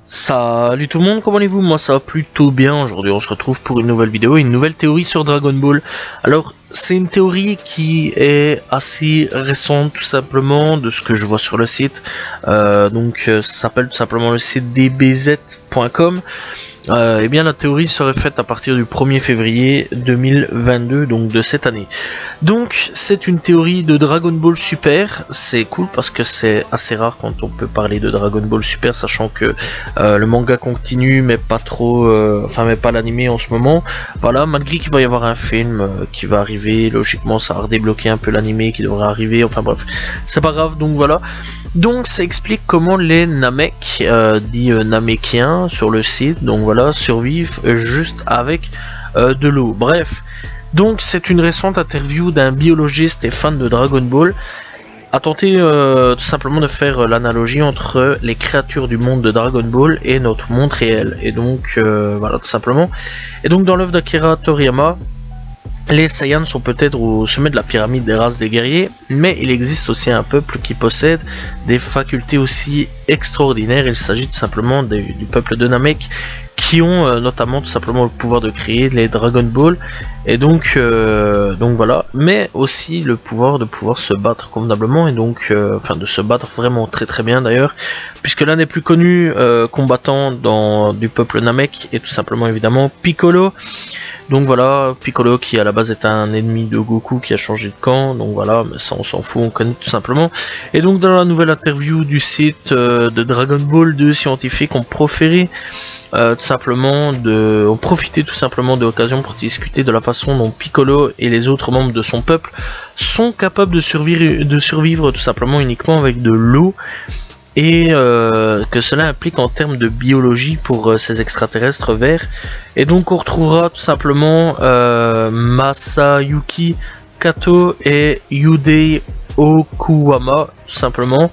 Salut tout le monde, comment allez-vous? Moi ça va plutôt bien. Aujourd'hui on se retrouve pour une nouvelle vidéo, une nouvelle théorie sur Dragon Ball. Alors c'est une théorie qui est assez récente tout simplement de ce que je vois sur le site. Ça s'appelle tout simplement le site dbz.com. Eh bien la théorie serait faite à partir du 1er février 2022, donc de cette année. Donc c'est une théorie de Dragon Ball Super. C'est cool parce que c'est assez rare quand on peut parler de Dragon Ball Super, sachant que le manga continue mais pas trop, mais pas l'animé en ce moment. Voilà, malgré qu'il va y avoir un film qui va arriver, logiquement ça va redébloquer un peu l'animé qui devrait arriver, enfin bref, c'est pas grave, donc voilà. Donc ça explique comment les Namek, dits Namekiens sur le site, donc voilà, survivent juste avec de l'eau. Bref, donc c'est une récente interview d'un biologiste et fan de Dragon Ball a tenté tout simplement de faire l'analogie entre les créatures du monde de Dragon Ball et notre monde réel. Et donc voilà tout simplement. Et donc dans l'œuvre d'Akira Toriyama, les Saiyans sont peut-être au sommet de la pyramide des races des guerriers, mais il existe aussi un peuple qui possède des facultés aussi extraordinaires. Il s'agit tout simplement du peuple de Namek, qui ont notamment tout simplement le pouvoir de créer les Dragon Ball, et donc voilà, mais aussi le pouvoir de pouvoir se battre convenablement, et donc de se battre vraiment très très bien d'ailleurs, puisque l'un des plus connus combattants du peuple Namek est tout simplement évidemment Piccolo. Donc voilà, Piccolo qui à la base est un ennemi de Goku qui a changé de camp, donc voilà, mais ça on s'en fout, on connaît tout simplement. Et donc dans la nouvelle interview du site de Dragon Ball, deux scientifiques ont proféré ont profité tout simplement de l'occasion pour discuter de la façon dont Piccolo et les autres membres de son peuple sont capables de survivre tout simplement uniquement avec de l'eau, et que cela implique en termes de biologie pour ces extraterrestres verts. Et donc on retrouvera tout simplement Masayuki Kato et Yudei Okuwama, tout simplement.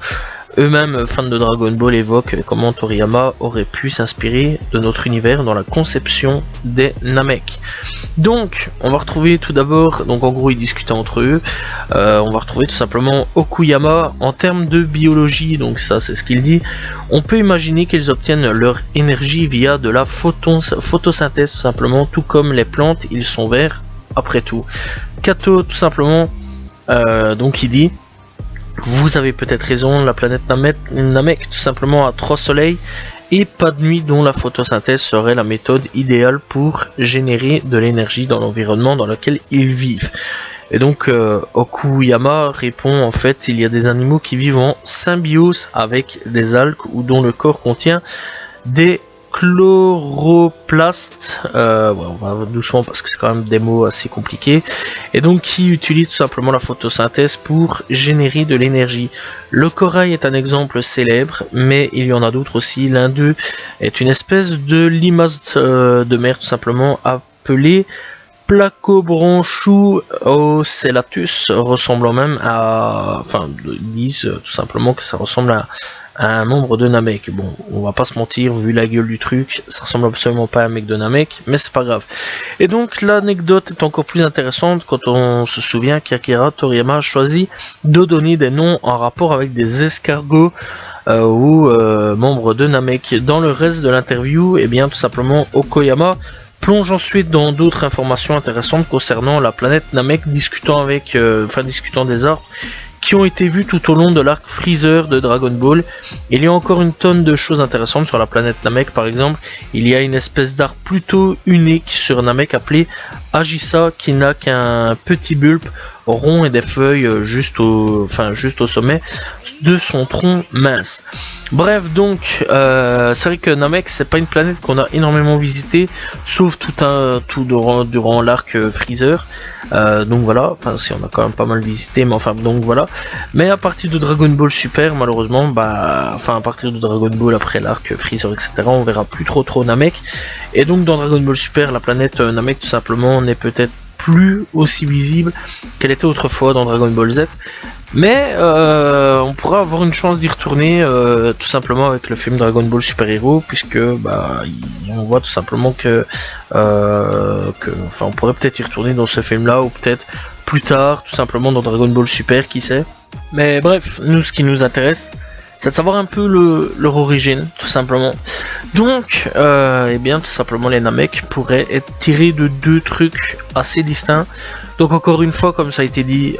Eux-mêmes fans de Dragon Ball évoquent comment Toriyama aurait pu s'inspirer de notre univers dans la conception des Namek. Donc on va retrouver tout d'abord, donc en gros ils discutaient entre eux, on va retrouver tout simplement Okuyama en termes de biologie, donc ça c'est ce qu'il dit. On peut imaginer qu'ils obtiennent leur énergie via de la photosynthèse tout simplement, tout comme les plantes, ils sont verts après tout. Kato tout simplement, donc il dit: vous avez peut-être raison, la planète Namek tout simplement a 3 soleils et pas de nuit, dont la photosynthèse serait la méthode idéale pour générer de l'énergie dans l'environnement dans lequel ils vivent. Et donc Okuyama répond: en fait il y a des animaux qui vivent en symbiose avec des algues ou dont le corps contient des chloroplastes, on va doucement parce que c'est quand même des mots assez compliqués, et donc qui utilisent tout simplement la photosynthèse pour générer de l'énergie. Le corail est un exemple célèbre, mais il y en a d'autres aussi. L'un d'eux est une espèce de limace de mer tout simplement appelée Placobranchus ocellatus, ressemblant même à, ils disent tout simplement que ça ressemble à un membre de Namek. Bon, on va pas se mentir, vu la gueule du truc, ça ressemble absolument pas à un mec de Namek, mais c'est pas grave. Et donc l'anecdote est encore plus intéressante quand on se souvient qu'Akira Toriyama a choisi de donner des noms en rapport avec des escargots ou membres de Namek. Dans le reste de l'interview, et bien tout simplement Okuyama plonge ensuite dans d'autres informations intéressantes concernant la planète Namek, discutant des arbres qui ont été vus tout au long de l'arc Freezer de Dragon Ball. Il y a encore une tonne de choses intéressantes sur la planète Namek. Par exemple, il y a une espèce d'arbre plutôt unique sur Namek appelé Agisa, qui n'a qu'un petit bulbe rond et des feuilles juste au sommet de son tronc mince. Bref, donc c'est vrai que Namek c'est pas une planète qu'on a énormément visité, sauf tout durant l'arc Freezer. Donc voilà, si on a quand même pas mal visité, mais donc voilà. Mais à partir de Dragon Ball Super, malheureusement, à partir de Dragon Ball après l'arc Freezer, etc., on verra plus trop Namek. Et donc dans Dragon Ball Super, la planète Namek tout simplement n'est peut-être plus aussi visible qu'elle était autrefois dans Dragon Ball Z, mais on pourra avoir une chance d'y retourner tout simplement avec le film Dragon Ball Super Hero, puisque on voit tout simplement on pourrait peut-être y retourner dans ce film là, ou peut-être plus tard tout simplement dans Dragon Ball Super, qui sait. Mais bref, nous ce qui nous intéresse c'est de savoir un peu leur origine, tout simplement. Donc, eh bien, tout simplement, les Namek pourraient être tirés de deux trucs assez distincts. Donc, encore une fois, comme ça a été dit,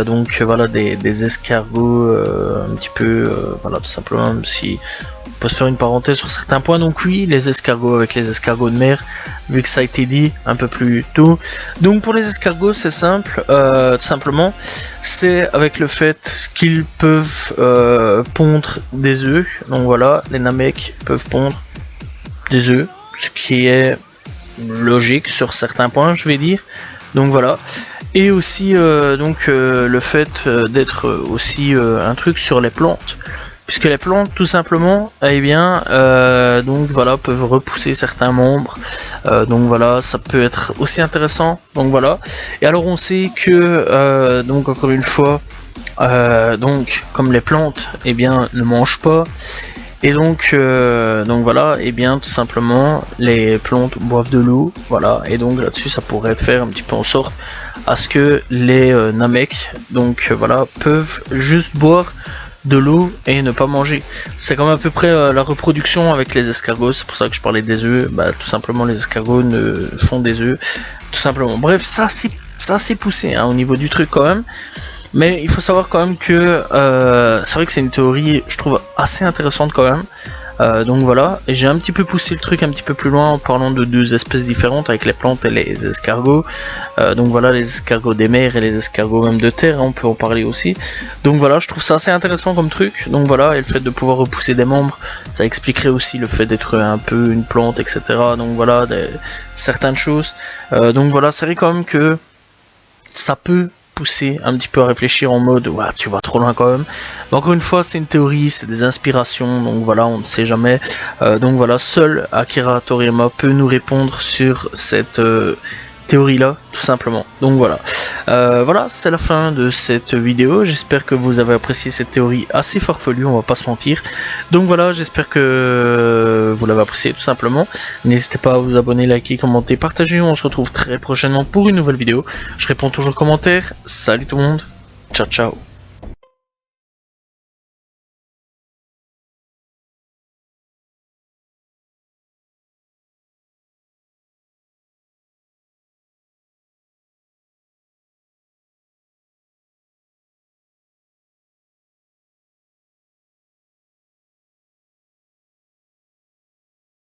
donc voilà, des escargots, un petit peu, voilà, tout simplement, même si on peut se faire une parenthèse sur certains points. Donc, oui, les escargots avec les escargots de mer, vu que ça a été dit un peu plus tôt. Donc, pour les escargots, c'est simple, tout simplement, c'est avec le fait qu'ils peuvent pondre des œufs. Donc, voilà, les Namek peuvent pondre des œufs, ce qui est logique sur certains points, je vais dire. Donc voilà, et aussi le fait d'être aussi un truc sur les plantes, puisque les plantes tout simplement, eh bien, donc voilà, peuvent repousser certains membres, donc voilà, ça peut être aussi intéressant. Donc voilà, et alors on sait que donc encore une fois, donc comme les plantes, eh bien, ne mangent pas. Et donc voilà, et bien tout simplement les plantes boivent de l'eau, voilà, et donc là-dessus ça pourrait faire un petit peu en sorte à ce que les Namek, donc voilà, peuvent juste boire de l'eau et ne pas manger. C'est comme à peu près la reproduction avec les escargots, c'est pour ça que je parlais des œufs, bah tout simplement les escargots ne font des œufs, tout simplement. Bref, ça c'est poussé hein, au niveau du truc quand même. Mais il faut savoir quand même que c'est vrai que c'est une théorie, je trouve, assez intéressante quand même. Donc voilà, et j'ai un petit peu poussé le truc un petit peu plus loin en parlant de deux espèces différentes avec les plantes et les escargots. Donc voilà, les escargots des mers et les escargots même de terre, hein, on peut en parler aussi. Donc voilà, je trouve ça assez intéressant comme truc. Donc voilà, et le fait de pouvoir repousser des membres, ça expliquerait aussi le fait d'être un peu une plante, etc. Donc voilà, certaines choses. Donc voilà, c'est vrai quand même que ça peut pousser un petit peu à réfléchir en mode ouais, tu vas trop loin quand même. Mais encore une fois, c'est une théorie, c'est des inspirations, donc voilà, on ne sait jamais. Donc voilà, seul Akira Toriyama peut nous répondre sur cette théorie là, tout simplement. Donc voilà, voilà, c'est la fin de cette vidéo. J'espère que vous avez apprécié cette théorie assez farfelue, on va pas se mentir. Donc voilà, j'espère que vous l'avez apprécié tout simplement. N'hésitez pas à vous abonner, liker, commenter, partager. On se retrouve très prochainement pour une nouvelle vidéo. Je réponds toujours aux commentaires. Salut tout le monde, ciao ciao.